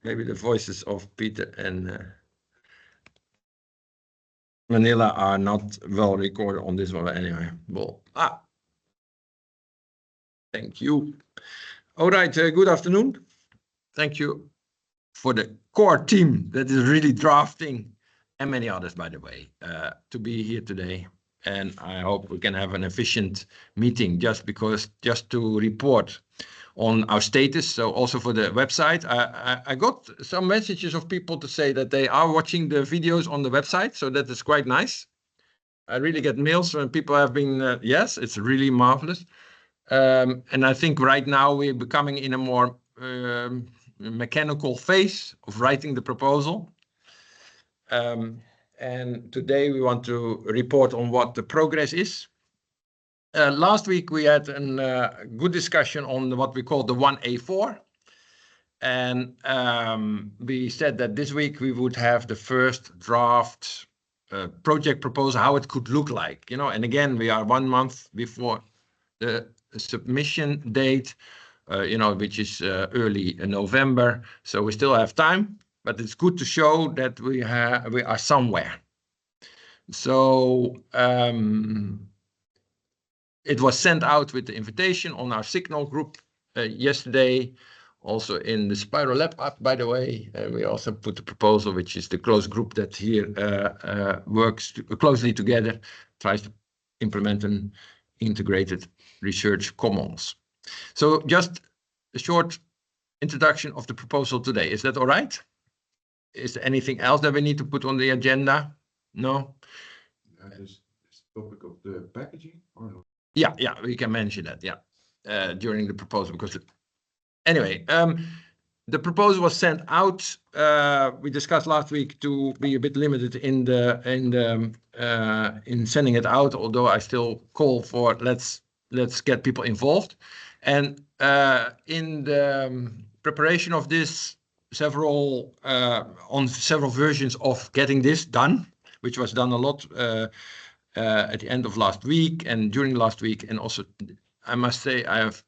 maybe the voices of Peter and Manila are not well recorded on this one anyway. Well, thank you. All right, good afternoon. Thank you for the core team that is really drafting, and many others, by the way, to be here today. And I hope we can have an efficient meeting just to report on our status. So also for the website, I got some messages of people to say that they are watching the videos on the website. So that is quite nice. I really get mails when people have been, yes, it's really marvelous. And I think right now we're becoming in a more mechanical phase of writing the proposal. And today we want to report on what the progress is. Last week we had a good discussion on what we call the 1A4. And we said that this week we would have the first draft project proposal, how it could look like, you know. And again, we are 1 month before the submission date, you know, which is early November. So we still have time, but it's good to show that we are somewhere. So it was sent out with the invitation on our Signal group yesterday, also in the Spiral Lab app, by the way. We also put the proposal, which is the close group that here works closely together, tries to implement an integrated research commons. So just a short introduction of the proposal today. Is that all right? Is there anything else that we need to put on the agenda? No? This topic of the packaging? Or no? Yeah, we can mention that, yeah, during the proposal. Because anyway, the proposal was sent out. We discussed last week to be a bit limited in sending it out, although I still call for let's get people involved. And in the preparation of this, several versions of getting this done, which was done a lot at the end of last week and during last week, and also I must say I have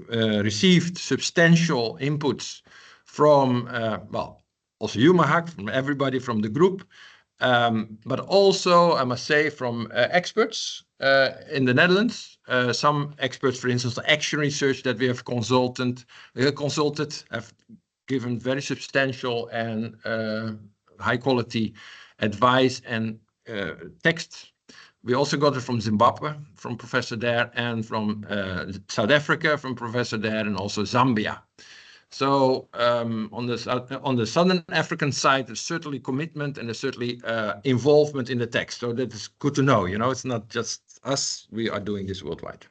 received substantial inputs from, well, also you, Mahak, from everybody from the group, but also I must say from experts in the Netherlands. Some experts, for instance, the action research that we have consulted have given very substantial and high quality advice and text. We also got it from Zimbabwe, from Professor there, and from South Africa, from Professor there, and also Zambia. So on the Southern African side, there's certainly commitment and there's certainly involvement in the text. So that is good to know. You know, it's not just us. We are doing this worldwide.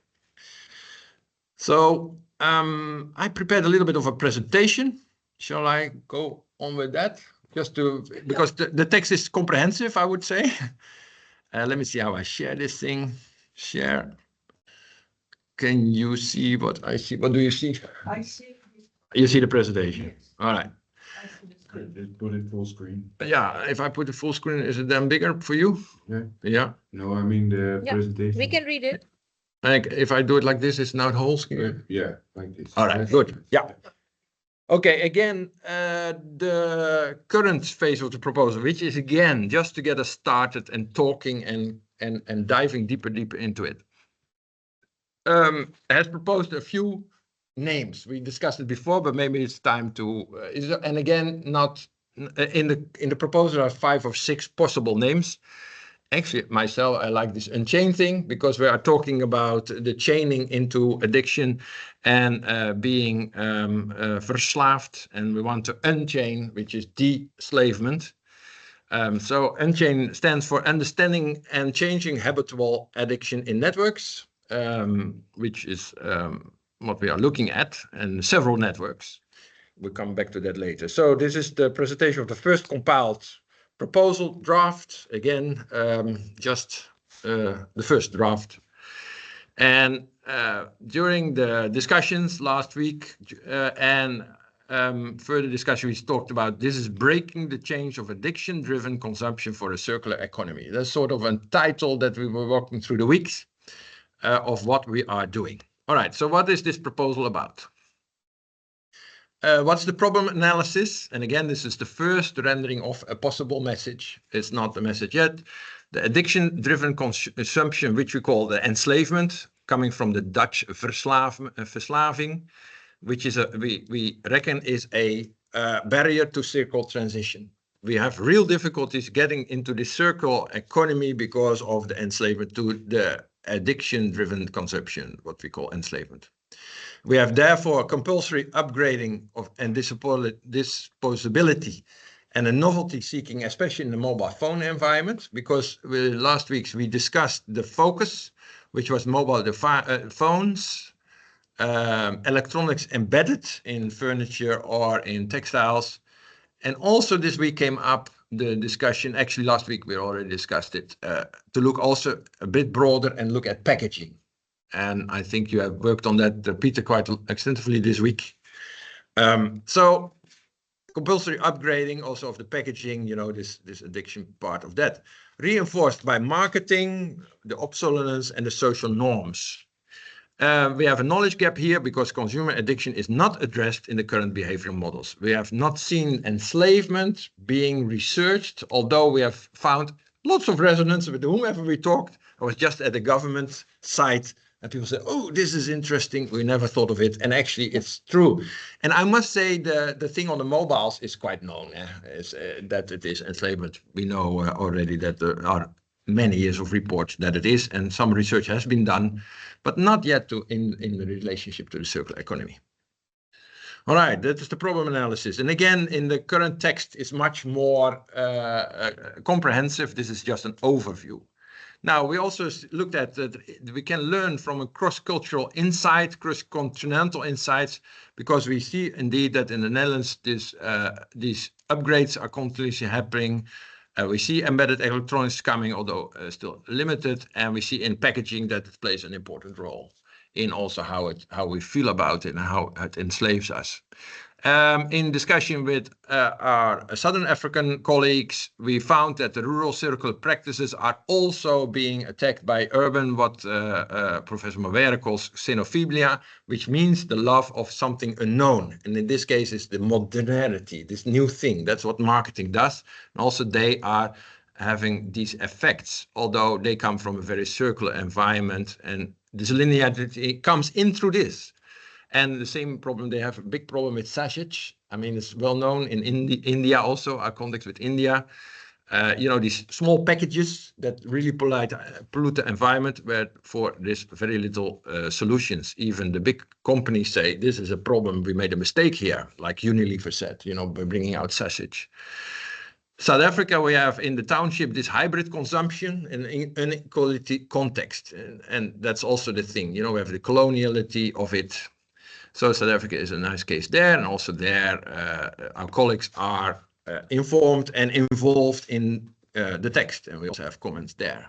So I prepared a little bit of a presentation. Shall I go on with that? Just to, because the text is comprehensive, I would say. Let me see how I share this thing. Share. Can you see what I see? What do you see? I see. You see the presentation? Yes. All right. I see the screen. Just put it full screen. Yeah, if I put it full screen, is it then bigger for you? Yeah. Yeah. No, I mean the presentation. We can read it. Like if I do it like this, it's now the whole screen. Yeah, like this. All right, good. Yeah. Okay, again, the current phase of the proposal, which is again, just to get us started and talking and diving deeper into it, has proposed a few names. We discussed it before, but maybe it's time to, and again, not in the proposal there are 5 or 6 possible names. Actually, myself, I like this unchain thing because we are talking about the chaining into addiction and being verslaafd, and we want to unchain, which is de-slavement. So unchain stands for understanding and changing habitual addiction in networks, which is what we are looking at, and several networks. We'll come back to that later. So this is the presentation of the first compiled proposal draft, again, just the first draft. And during the discussions last week and further discussion, we talked about this is breaking the change of addiction-driven consumption for a circular economy. That's sort of a title that we were walking through the weeks of what we are doing. All right, so what is this proposal about? What's the problem analysis? And again, this is the first rendering of a possible message. It's not the message yet. The addiction-driven consumption, which we call the enslavement, coming from the Dutch verslaving, which is we reckon is a barrier to circle transition. We have real difficulties getting into the circle economy because of the enslavement to the addiction-driven consumption, what we call enslavement. We have therefore compulsory upgrading of and disposability and a novelty seeking, especially in the mobile phone environment, because last week we discussed the focus, which was mobile phones, electronics embedded in furniture or in textiles. And also this week came up the discussion, actually last week we already discussed it, to look also a bit broader and look at packaging. And I think you have worked on that, Peter, quite extensively this week. So compulsory upgrading also of the packaging, you know, this addiction part of that, reinforced by marketing, the obsolescence and the social norms. We have a knowledge gap here because consumer addiction is not addressed in the current behavioral models. We have not seen enslavement being researched, although we have found lots of resonance with whomever we talked. I was just at the government site and people say, oh, this is interesting. We never thought of it. And actually, it's true. And I must say the thing on the mobiles is quite known, that it is enslavement. We know already that there are many years of reports that it is, and some research has been done, but not yet in the relationship to the circular economy. All right, that is the problem analysis. And again, in the current text is much more comprehensive. This is just an overview. Now, we also looked at that we can learn from a cross-cultural insight, cross-continental insights, because we see indeed that in the Netherlands, these upgrades are continuously happening. We see embedded electronics coming, although still limited, and we see in packaging that it plays an important role in also how we feel about it and how it enslaves us. In discussion with our Southern African colleagues, we found that the rural circular practices are also being attacked by urban, what Professor Mawere calls xenophilia, which means the love of something unknown. And in this case, it's the modernity, this new thing. That's what marketing does. And also they are having these effects, although they come from a very circular environment. And this linearity comes in through this. And the same problem, they have a big problem with sachets. I mean, it's well known in India also, our context with India. You know, these small packages that really pollute the environment, where for this very little solutions. Even the big companies say, this is a problem, we made a mistake here, like Unilever said, you know, by bringing out sachets. South Africa, we have in the township this hybrid consumption in inequality context. And that's also the thing, you know, we have the coloniality of it. So South Africa is a nice case there, and also there our colleagues are informed and involved in the text, and we also have comments there.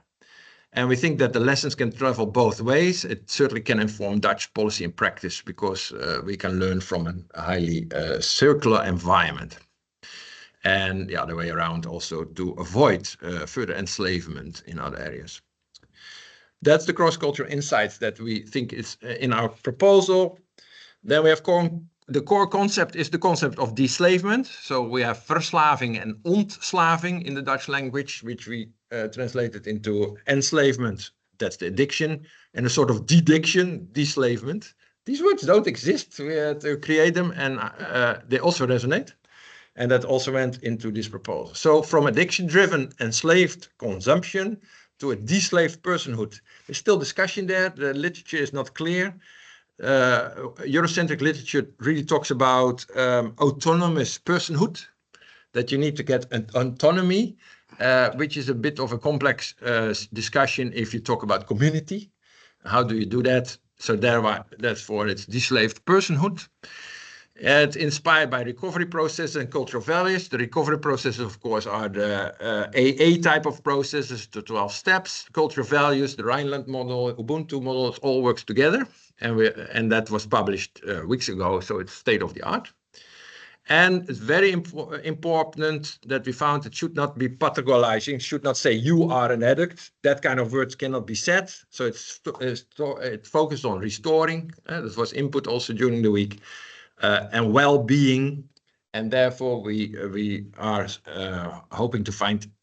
And we think that the lessons can travel both ways. It certainly can inform Dutch policy and practice because we can learn from a highly circular environment. And the other way around also to avoid further enslavement in other areas. That's the cross-cultural insights that we think is in our proposal. Then we have the core concept is the concept of deslavement. So we have verslaving and ontslaving in the Dutch language, which we translated into enslavement. That's the addiction, and a sort of dediction, deslavement. These words don't exist. We had to create them, and they also resonate. And that also went into this proposal. So from addiction-driven enslaved consumption to a deslaved personhood. There's still discussion there. The literature is not clear. Eurocentric literature really talks about autonomous personhood, that you need to get an autonomy, which is a bit of a complex discussion if you talk about community. How do you do that? So that's for its deslaved personhood. It's inspired by recovery processes and cultural values. The recovery processes, of course, are the AA type of processes, the 12 steps. Cultural values, the Rhineland model, Ubuntu models, all works together. And that was published weeks ago, so it's state of the art. And it's very important that we found it should not be pathologizing, should not say you are an addict. That kind of words cannot be said. So it focused on restoring. That was input also during the week. and well-being. And therefore, we are hoping to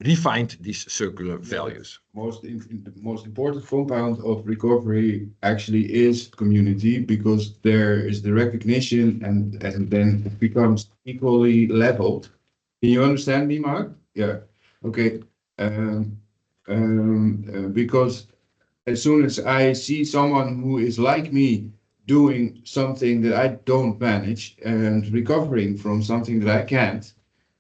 refine these circular values. The most important compound of recovery actually is community, because there is the recognition, and then it becomes equally leveled. Can you understand me, Mark? Yeah. Okay. Because as soon as I see someone who is like me doing something that I don't manage and recovering from something that I can't,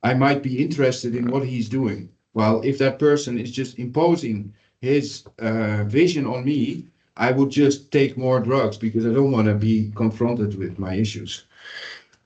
I might be interested in what he's doing. Well, if that person is just imposing his vision on me, I would just take more drugs because I don't want to be confronted with my issues.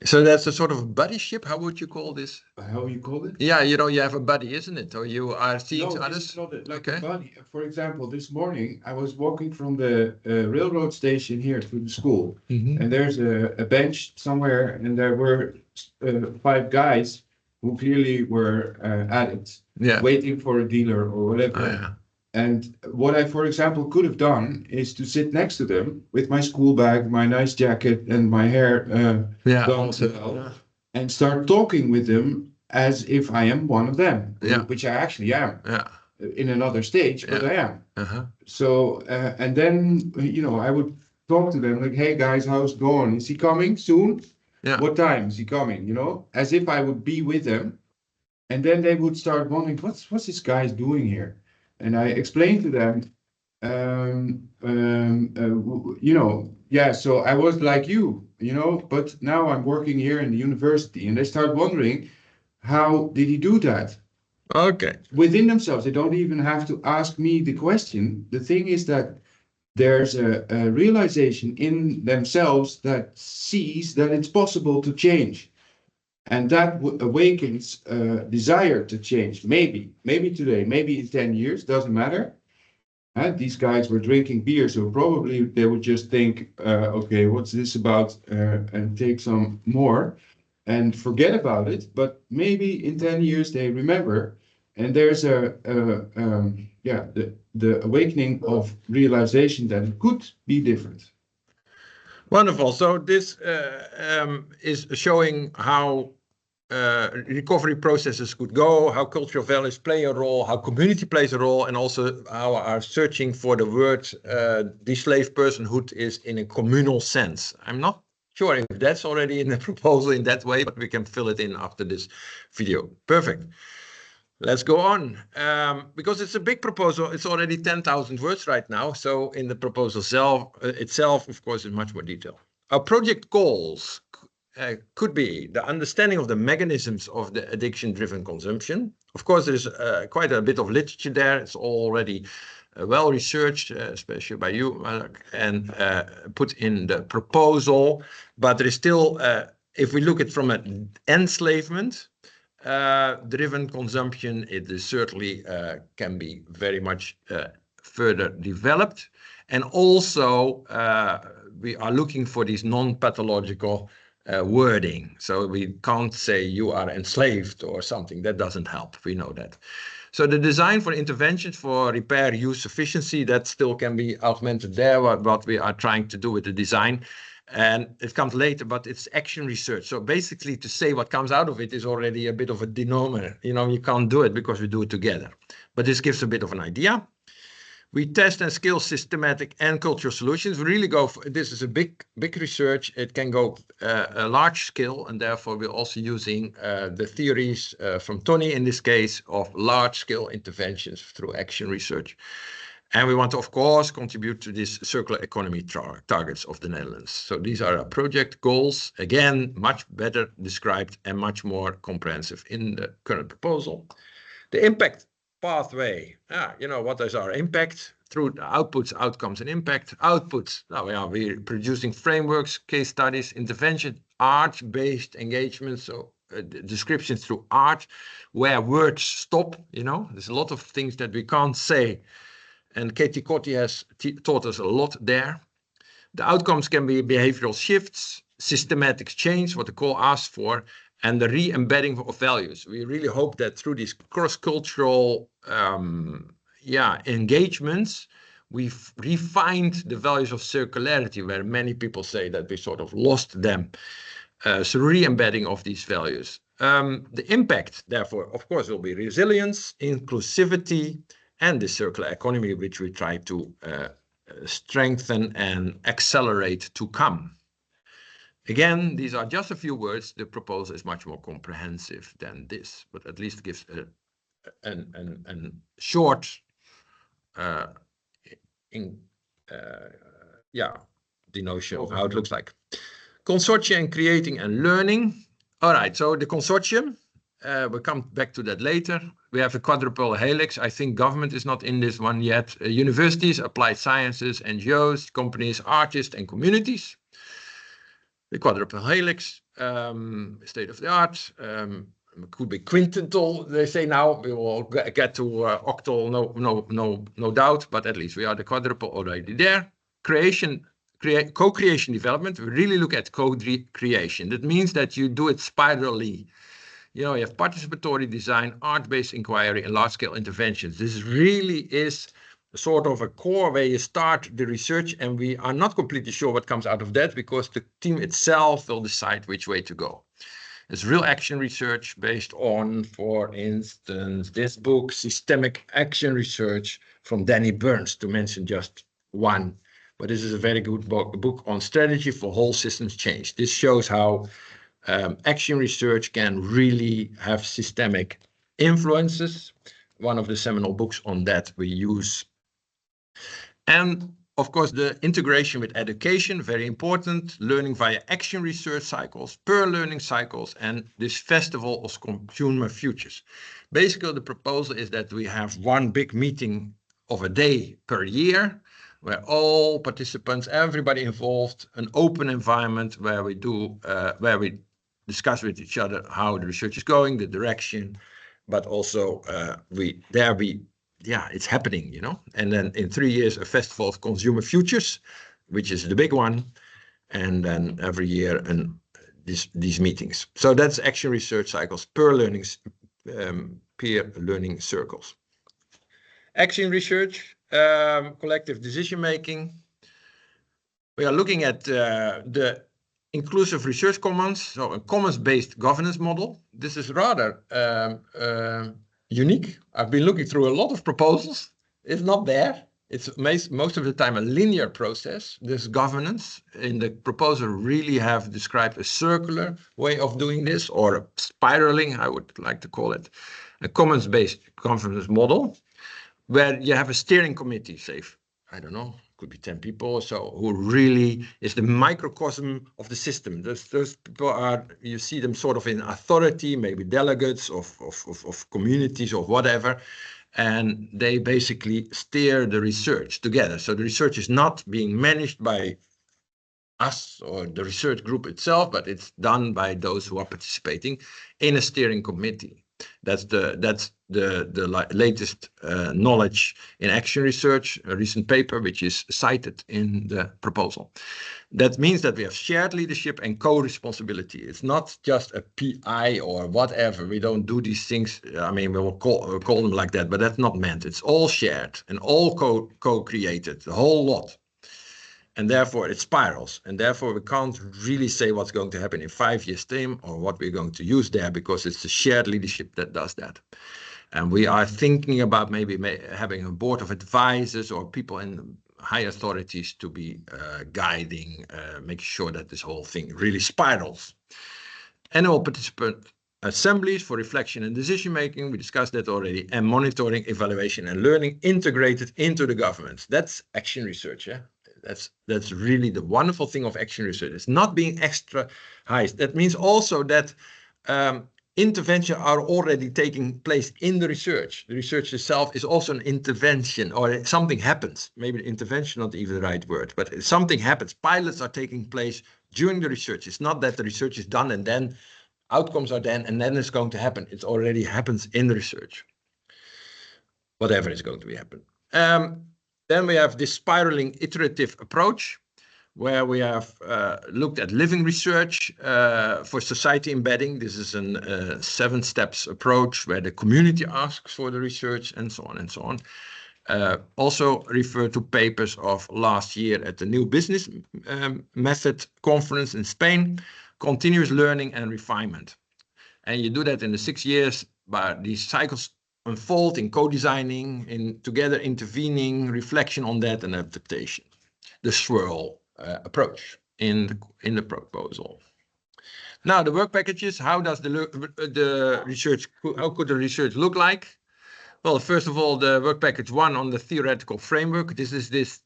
So that's a sort of buddyship. How would you call this? How you call it? Yeah, you have a buddy, isn't it? Or you are seeing No, this others? is not like Okay. a body. For example, this morning I was walking from the railroad station here to the school, and there's a bench somewhere, and there were 5 guys who clearly were addicts, Yeah. waiting for a dealer or whatever. Oh, yeah. And what I, for example, could have done is to sit next to them with my school bag, my nice jacket, and my hair Yeah. done Also. well, Yeah. and start talking with them as if I am one of them, Yeah. which I actually am Yeah. in another stage, but Yeah. I am. Uh-huh. So, and then, I would talk to them like, hey guys, how's it going? Is he coming soon? Yeah. What time is he coming? As if I would be with them. And then they would start wondering, what's this guy doing here? And I explained to them, yeah, so I was like you, but now I'm working here in the university. And they start wondering, how did he do that? Okay. Within themselves, they don't even have to ask me the question. The thing is that there's a realization in themselves that sees that it's possible to change. And that awakens a desire to change. Maybe today, maybe in 10 years, doesn't matter. These guys were drinking beer, so probably they would just think, okay, what's this about? And take some more and forget about it. But maybe in 10 years they remember. And there's the awakening of realization that it could be different. Wonderful. So this is showing how recovery processes could go, how cultural values play a role, how community plays a role, and also how our searching for the word de-slave personhood is in a communal sense. I'm not sure if that's already in the proposal in that way, but we can fill it in after this video. Perfect. Let's go on. Because it's a big proposal, it's already 10,000 words right now. So in the proposal itself, of course, is much more detail. Our project goals could be the understanding of the mechanisms of the addiction-driven consumption. Of course, there's quite a bit of literature there. It's already well researched, especially by you, Mark, and put in the proposal. But there is still, if we look at from an enslavement driven consumption, it is certainly can be very much further developed. And also, we are looking for these non-pathological wording. So we can't say you are enslaved or something. That doesn't help. We know that. So the design for interventions for repair, use, sufficiency, that still can be augmented there, what we are trying to do with the design. And it comes later, but it's action research. So basically to say what comes out of it is already a bit of a denominator. You can't do it because we do it together. But this gives a bit of an idea. We test and scale systematic and cultural solutions. We really go for, this is a big research. It can go a large scale, and therefore we're also using the theories from Tony in this case of large scale interventions through action research. And we want to, of course, contribute to this circular economy targets of the Netherlands. So these are our project goals. Again, much better described and much more comprehensive in the current proposal. The impact pathway. What is our impact? Through outputs, outcomes, and impact. Outputs. We're producing frameworks, case studies, intervention, art-based engagement. So descriptions through art, where words stop. There's a lot of things that we can't say. And Katie Cotti has taught us a lot there. The outcomes can be behavioral shifts, systematic change, what the call asks for, and the re-embedding of values. We really hope that through these cross-cultural engagements, we've refined the values of circularity, where many people say that we sort of lost them. So re-embedding of these values. The impact, therefore, of course, will be resilience, inclusivity, and the circular economy, which we try to strengthen and accelerate to come. Again, these are just a few words. The proposal is much more comprehensive than this, but at least gives a short the notion of how it looks like. Consortia and creating and learning. All right, so the consortium, we'll come back to that later. We have a quadruple helix. I think government is not in this one yet. Universities, applied sciences, NGOs, companies, artists, and communities. The quadruple helix, state of the art, could be quintuple. They say now we will get to octal, no doubt, but at least we are the quadruple already there. Co-creation development. We really look at co-creation. That means that you do it spirally. You know, you have participatory design, art-based inquiry, and large-scale interventions. This really is sort of a core where you start the research, and we are not completely sure what comes out of that because the team itself will decide which way to go. It's real action research based on, for instance, this book, Systemic Action Research from Danny Burns, to mention just one. But this is a very good book on strategy for whole systems change. This shows how action research can really have systemic influences. One of the seminal books on that we use. And of course, the integration with education, very important, learning via action research cycles, per learning cycles, and this festival of consumer futures. Basically, the proposal is that we have one big meeting of a day per year, where all participants, everybody involved, an open environment where we discuss with each other how the research is going, the direction, but also it's happening, you know. And then in 3 years, a festival of consumer futures, which is the big one, and then every year these meetings. So that's action research cycles, peer learning circles. Action research, collective decision making. We are looking at the inclusive research commons, so a commons-based governance model. This is rather unique. I've been looking through a lot of proposals. It's not there. It's most of the time a linear process. This governance in the proposal really have described a circular way of doing this, or a spiraling, I would like to call it, a commons-based governance model, where you have a steering committee, say, I don't know, could be 10 people or so, who really is the microcosm of the system. Those people are, you see them sort of in authority, maybe delegates of communities or whatever, and they basically steer the research together. So the research is not being managed by us or the research group itself, but it's done by those who are participating in a steering committee. That's the latest knowledge in action research, a recent paper which is cited in the proposal. That means that we have shared leadership and co-responsibility. It's not just a PI or whatever. We don't do these things. I mean, we will call them like that, but that's not meant. It's all shared and all co-created, the whole lot. And therefore it spirals, and therefore we can't really say what's going to happen in 5 years' time or what we're going to use there, because it's the shared leadership that does that. And we are thinking about maybe having a board of advisors or people in high authorities to be guiding, making sure that this whole thing really spirals. Annual participant assemblies for reflection and decision making, we discussed that already, and monitoring, evaluation, and learning integrated into the governance. That's action research, yeah? That's really the wonderful thing of action research. It's not being extra high. That means also that interventions are already taking place in the research. The research itself is also an intervention, or something happens. Maybe intervention not even the right word, but something happens. Pilots are taking place during the research. It's not that the research is done and then outcomes are then, and then it's going to happen. It already happens in the research. Whatever is going to be happen. Then we have this spiraling iterative approach, where we have looked at living research for society embedding. This is a 7 steps approach where the community asks for the research and so on and so on. Also refer to papers of last year at the New Business Method Conference in Spain. continuous learning and refinement. And you do that in the 6 years, but these cycles unfold in co-designing, in together intervening, reflection on that, and adaptation. The swirl approach in the proposal. Now the work packages. How does the research? How could the research look like? Well, first of all, the work package 1 on the theoretical framework. This is this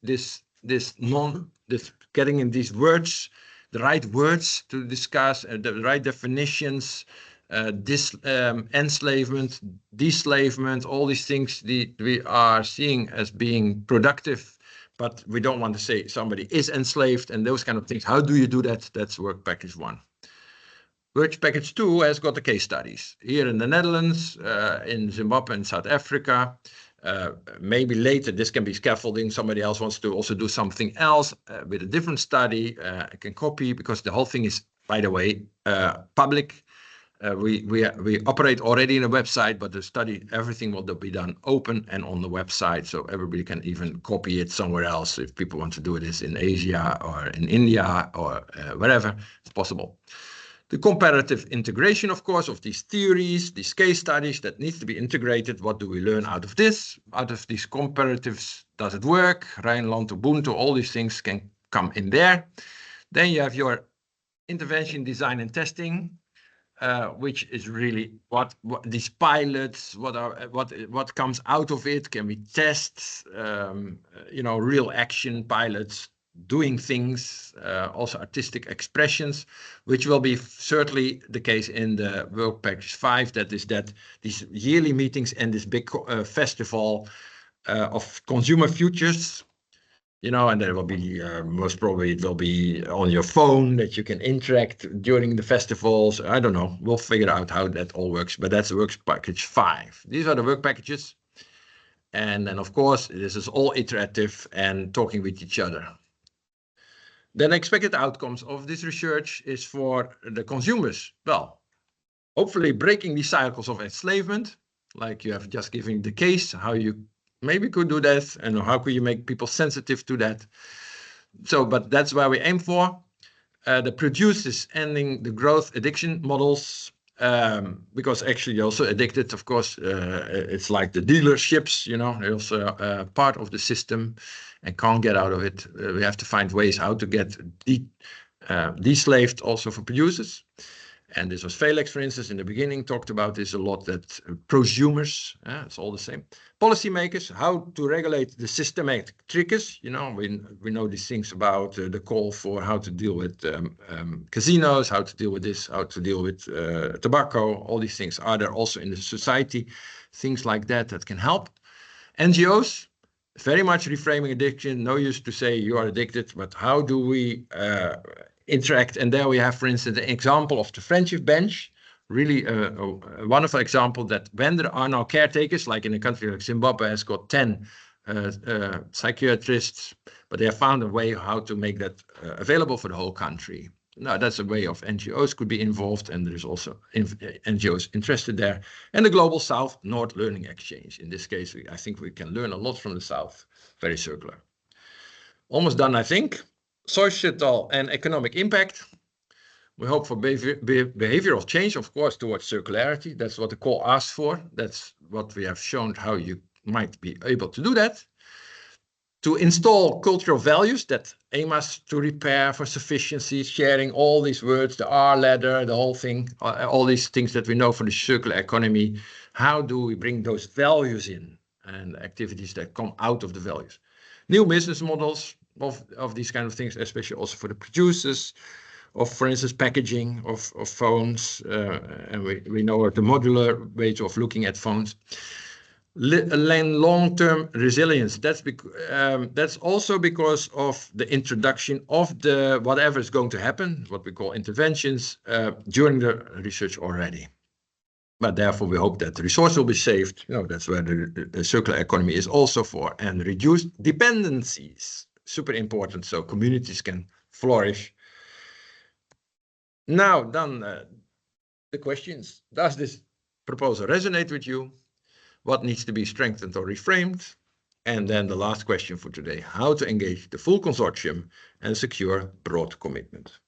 getting in these words, the right words to discuss, the right definitions, enslavement, deslavement, all these things we are seeing as being productive, but we don't want to say somebody is enslaved and those kind of things. How do you do that? That's work package 1. Work package 2 has got the case studies here in the Netherlands, in Zimbabwe and South Africa. Maybe later this can be scaffolding. Somebody else wants to also do something else with a different study. I can copy because the whole thing is, by the way, public. We operate already in a website, but the study, everything will be done open and on the website, so everybody can even copy it somewhere else if people want to do this in Asia or in India or wherever. It's possible. The comparative integration, of course, of these theories, these case studies that needs to be integrated. What do we learn out of this? Out of these comparatives, does it work? Rijnland, Ubuntu, all these things can come in there. Then you have your intervention, design and testing, which is really what these pilots, what comes out of it. Can we test, real action pilots, doing things, also artistic expressions, which will be certainly the case in the work package 5. That is these yearly meetings and this big festival of consumer futures, and there will be most probably it will be on your phone that you can interact during the festivals. I don't know. We'll figure out how that all works, but that's work package 5. These are the work packages. And then, of course, this is all iterative and talking with each other. Then expected outcomes of this research is for the consumers. Well, hopefully breaking these cycles of enslavement, like you have just given the case, how you maybe could do that, and how could you make people sensitive to that. So, but that's where we aim for. The producers ending the growth addiction models, because actually you're also addicted, of course. It's like the dealerships, they're also part of the system and can't get out of it. We have to find ways how to get deslaved also for producers. And this was Felix, for instance, in the beginning, talked about this a lot, that prosumers, it's all the same. Policymakers, how to regulate the systematic triggers. We know these things about the call for how to deal with casinos, how to deal with this, how to deal with tobacco. All these things are there also in the society, things like that can help. NGOs, very much reframing addiction. No use to say you are addicted, but how do we interact? And there we have, for instance, an example of the friendship bench, really a wonderful example that when there are now caretakers, like in a country like Zimbabwe has got 10 psychiatrists, but they have found a way how to make that available for the whole country. Now that's a way of NGOs could be involved, and there's also NGOs interested there. And the Global South-North Learning Exchange. In this case, I think we can learn a lot from the South, very circular. Almost done, I think. Societal and economic impact. We hope for behavioral change, of course, towards circularity. That's what the call asks for. That's what we have shown how you might be able to do that. To install cultural values that aim us to repair for sufficiency, sharing all these words, the R ladder, the whole thing, all these things that we know for the circular economy. How do we bring those values in and activities that come out of the values? New business models of these kind of things, especially also for the producers of, for instance, packaging of phones. And we know the modular ways of looking at phones. Long-term resilience. That's also because of the introduction of the whatever is going to happen, what we call interventions, during the research already. But therefore, we hope that the resource will be saved. That's where the circular economy is also for, and reduce dependencies. Super important, so communities can flourish. Now, done the questions. Does this proposal resonate with you? What needs to be strengthened or reframed? And then the last question for today, how to engage the full consortium and secure broad commitment.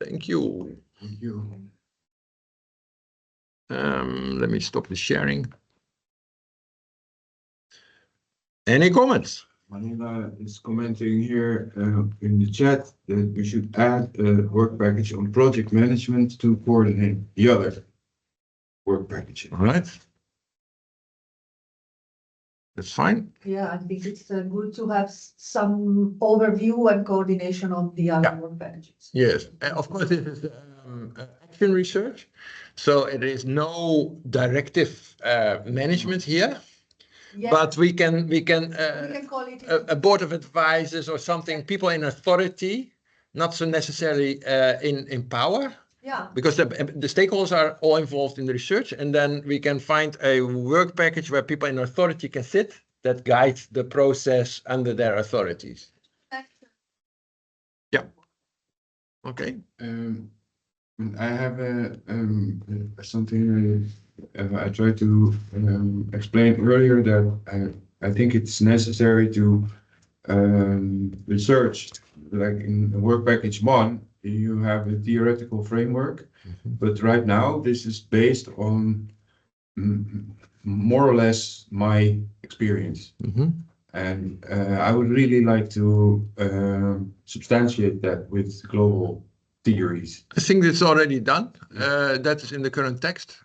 Thank you. Thank you. Let me stop the sharing. Any comments? Manila is commenting here in the chat that we should add a work package on project management to coordinate the other work packages. All right. That's fine. Yeah, I think it's good to have some overview and coordination of the other Yeah. work packages. Yes, of course, this is action research. So it is no directive management here, Yeah, but we can we can call it. a board of advisors or something, people in authority, not so necessarily in power, Yeah, because the stakeholders are all involved in the research, and then we can find a work package where people in authority can sit that guides the process under their authorities. Yeah. Okay. I have something I tried to explain earlier that I think it's necessary to research, like in work package 1, you have a theoretical framework, but right now this is based on more or less my experience. Mm-hmm. And I would really like to substantiate that with global theories. I think it's already done. That is in the current text.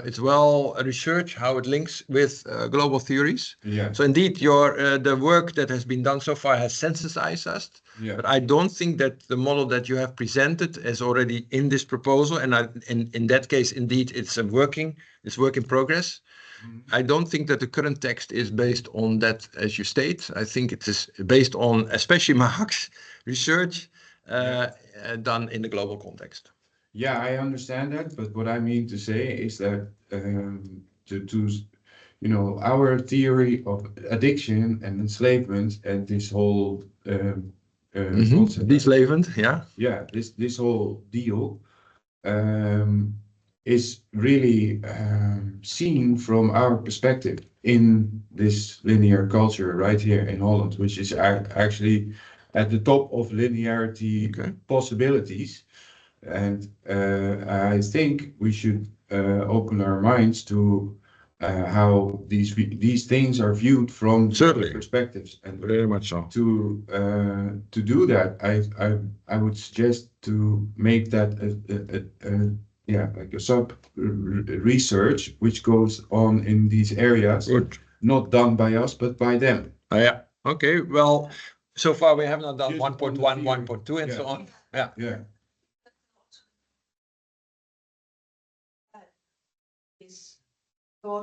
It's well researched how it links with global theories. Yeah. So indeed, the work that has been done so far has sensitized us. Yeah. But I don't think that the model that you have presented is already in this proposal. And in that case, indeed, it's work in progress. I don't think that the current text is based on that, as you state. I think it is based on, especially Mahak's research done in the global context. Yeah, I understand that, but what I mean to say is that our theory of addiction and enslavement and this whole concept, Deslavend, yeah. yeah, this whole deal is really seen from our perspective in this linear culture right here in Holland, which is actually at the top of linearity possibilities. And I think we should open our minds to how these things are viewed from Certainly. perspectives. And Very much so. To do that, I would suggest to make that like a sub research which goes on in these areas. Good. Not done by us, but by them. Yeah. Okay. Well, so far we have not done Just 1.1, on the theory. 1.2, and so on. Yeah. Yeah.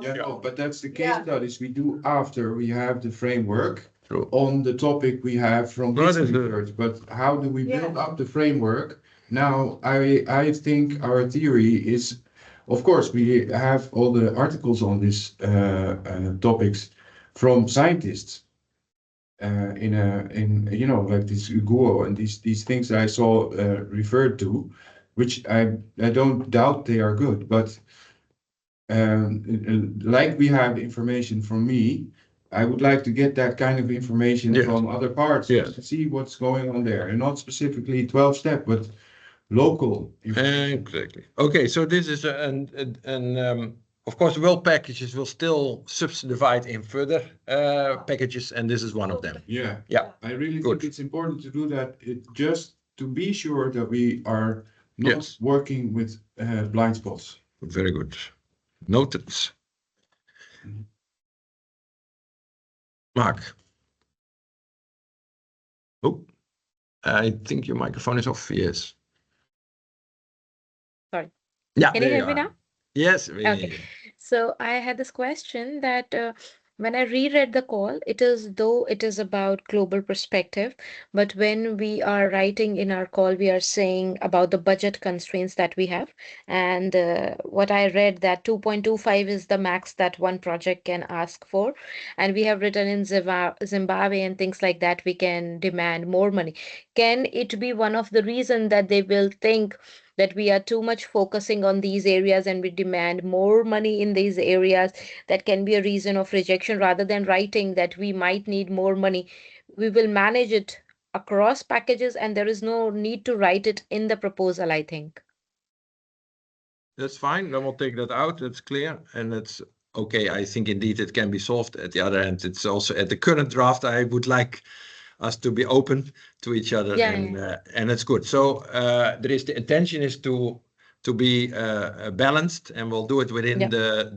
Yeah, no, but that's the case studies we do after we have the framework. True. On the topic we have from No, this that's good. research. But how do we build up the framework? Now, I think our theory is, of course, we have all the articles on these topics from scientists. Like this Google and these things I saw referred to, which I don't doubt they are good, but like we have information from me, I would like to get that kind of information Yes. from other parts Yes. to see what's going on there, and not specifically 12-step, but local information. Exactly. Okay, so this is of course, world packages will still subdivide in further packages, and this is one of them. Yeah. Yeah. I really Good. think it's important to do that. Just to be sure that we are not Yes. working with blind spots. Very good. Noted. Mark. Oh, I think your microphone is off. Yes. Sorry. Yeah. Can you there hear me are. now? Yes. Okay. So I had this question that when I reread the call, it is though it is about global perspective, but when we are writing in our call, we are saying about the budget constraints that we have. And what I read that 2.25 is the max that one project can ask for. And we have written in Zimbabwe and things like that, we can demand more money. Can it be one of the reasons that they will think that we are too much focusing on these areas and we demand more money in these areas? That can be a reason of rejection rather than writing that we might need more money. We will manage it across packages, and there is no need to write it in the proposal, I think. That's fine. Then we'll take that out. That's clear. And that's okay. I think indeed it can be solved. At the other hand, it's also at the current draft, I would like us to be open to each other, Yeah, and it's good. So the intention is to be balanced, and we'll do it within Yeah.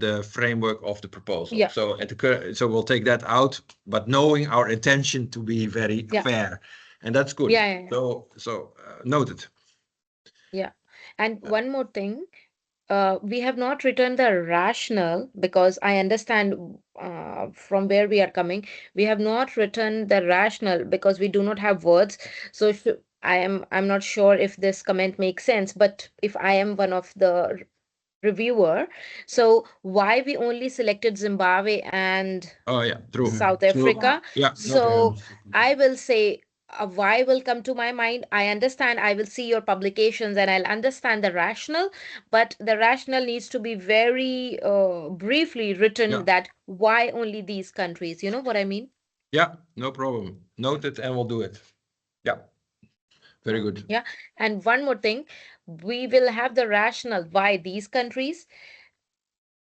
the framework of the proposal. Yeah. So so we'll take that out, but knowing our intention to be very Yeah. fair, and that's good. Yeah. So noted. Yeah. And one more thing, we have not written the rationale, because I understand from where we are coming. We have not written the rationale because we do not have words. So I'm not sure if this comment makes sense, but if I am one of the reviewer, so why we only selected Zimbabwe and Oh yeah, true. South True. Africa? Yeah. So I will say why will come to my mind. I understand, I will see your publications and I'll understand the rationale, but the rationale needs to be very briefly written, Yeah. that why only these countries, you know what I mean? Yeah, no problem. Noted, and we'll do it. Yeah. Very good. Yeah. And one more thing, we will have the rationale why these countries.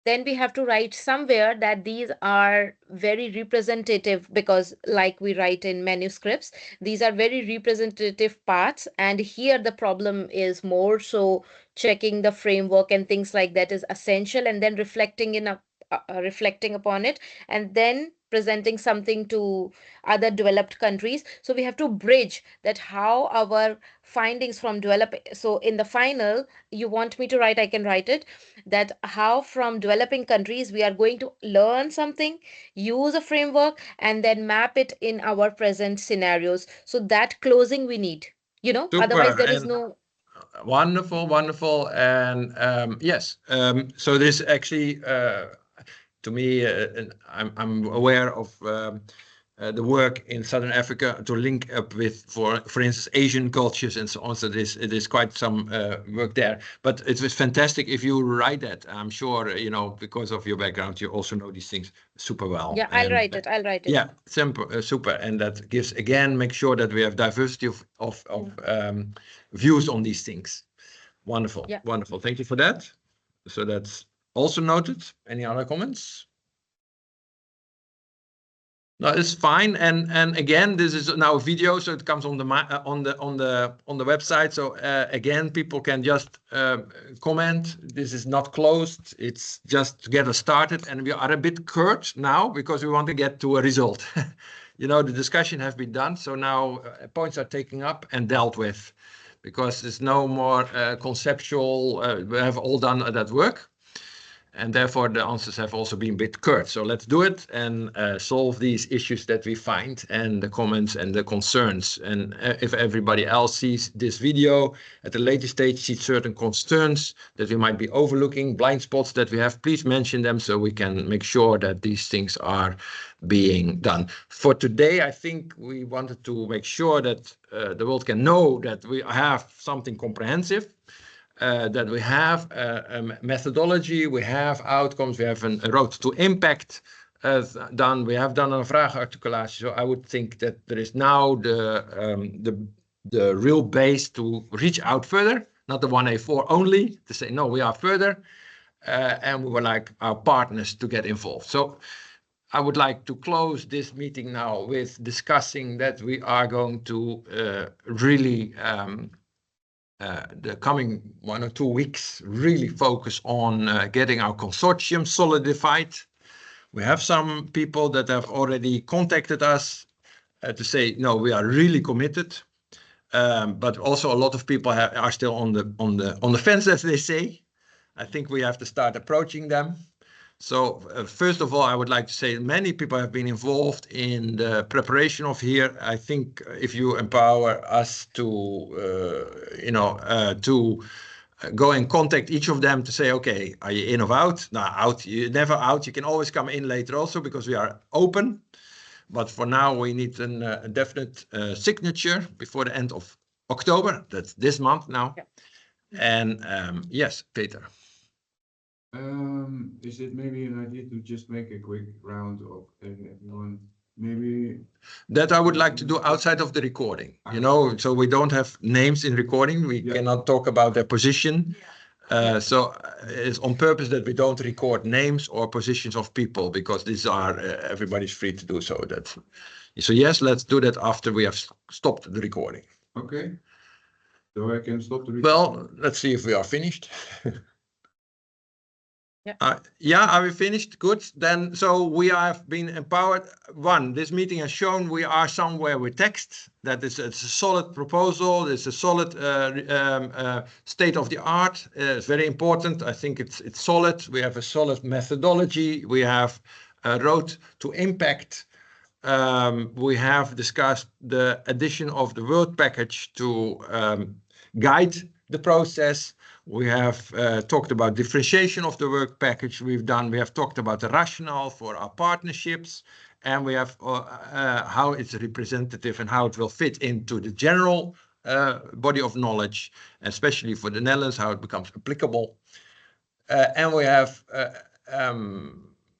Then we have to write somewhere that these are very representative, because like we write in manuscripts, these are very representative parts, and here the problem is more so checking the framework and things like that is essential, and then reflecting upon it, and then presenting something to other developed countries. So we have to bridge that how our findings from so in the final, you want me to write, I can write it, that how from developing countries we are going to learn something, use a framework, and then map it in our present scenarios. So that closing we need, otherwise Super. there is And no. wonderful, wonderful. And yes, so this actually, to me, and I'm aware of the work in Southern Africa to link up with, for instance, Asian cultures and so on. So it is quite some work there. But it was fantastic if you write that. I'm sure, because of your background, you also know these things super well. Yeah, I'll write it. Yeah, simple, super. And that gives, again, make sure that we have diversity of views on these things. Wonderful. Yeah. Wonderful. Thank you for that. So that's also noted. Any other comments? No, it's fine. And again, this is now a video, so it comes on the website. So again, people can just comment. This is not closed. It's just to get us started, and we are a bit curt now because we want to get to a result. The discussion has been done, so now points are taken up and dealt with, because there's no more conceptual. We have all done that work. And therefore, the answers have also been a bit curt. So let's do it and solve these issues that we find, and the comments and the concerns. And if everybody else sees this video at a later stage, sees certain concerns that we might be overlooking, blind spots that we have, please mention them so we can make sure that these things are being done. For today, I think we wanted to make sure that the world can know that we have something comprehensive. That we have a methodology, we have outcomes, we have a road to impact done. We have done a vragenarticulatie. So I would think that there is now the real base to reach out further, not the 1A4 only, to say, no, we are further. And we would like our partners to get involved. So I would like to close this meeting now with discussing that we are going to really the coming 1 or 2 weeks really focus on getting our consortium solidified. We have some people that have already contacted us to say, no, we are really committed. But also a lot of people are still on the fence, as they say. I think we have to start approaching them. So first of all, I would like to say many people have been involved in the preparation of here. I think if you empower us to, to go and contact each of them to say, okay, are you in or out? No, out. You're never out. You can always come in later also, because we are open. But for now, we need a definite signature before the end of October. That's this month now. Yeah. And yes, Peter. Is it maybe an idea to just make a quick round of everyone maybe, That I would like to do outside of the recording, you know, so we don't have names in recording. We Yeah. cannot talk about their position. So it's on purpose that we don't record names or positions of people, because these are, everybody's free to do so. So yes, let's do that after we have stopped the recording. okay. So I can stop the recording. Well, let's see if we are finished. Yeah. Yeah, are we finished? Good. Then, so we have been empowered. One, this meeting has shown we are somewhere with text. That is, it's a solid proposal. It's a solid state of the art. It's very important. I think it's solid. We have a solid methodology. We have a road to impact. We have discussed the addition of the work package to guide the process. We have talked about differentiation of the work package we have talked about the rationale for our partnerships, and we have how it's representative and how it will fit into the general body of knowledge, especially for the Netherlands, how it becomes applicable. And we have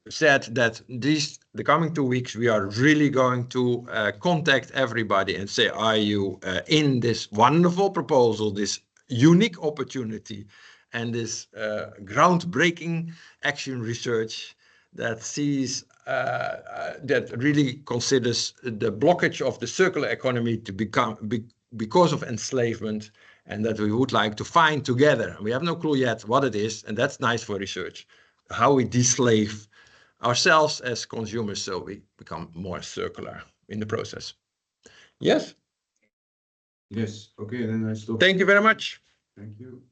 said that the coming 2 weeks, we are really going to contact everybody and say, are you in this wonderful proposal, this unique opportunity, and this groundbreaking action research that sees, that really considers the blockage of the circular economy to because of enslavement, and that we would like to find together. We have no clue yet what it is, and that's nice for research, how we deslave ourselves as consumers so we become more circular in the process. Yes? Yes, okay, then I stop. Thank you very much. Thank you.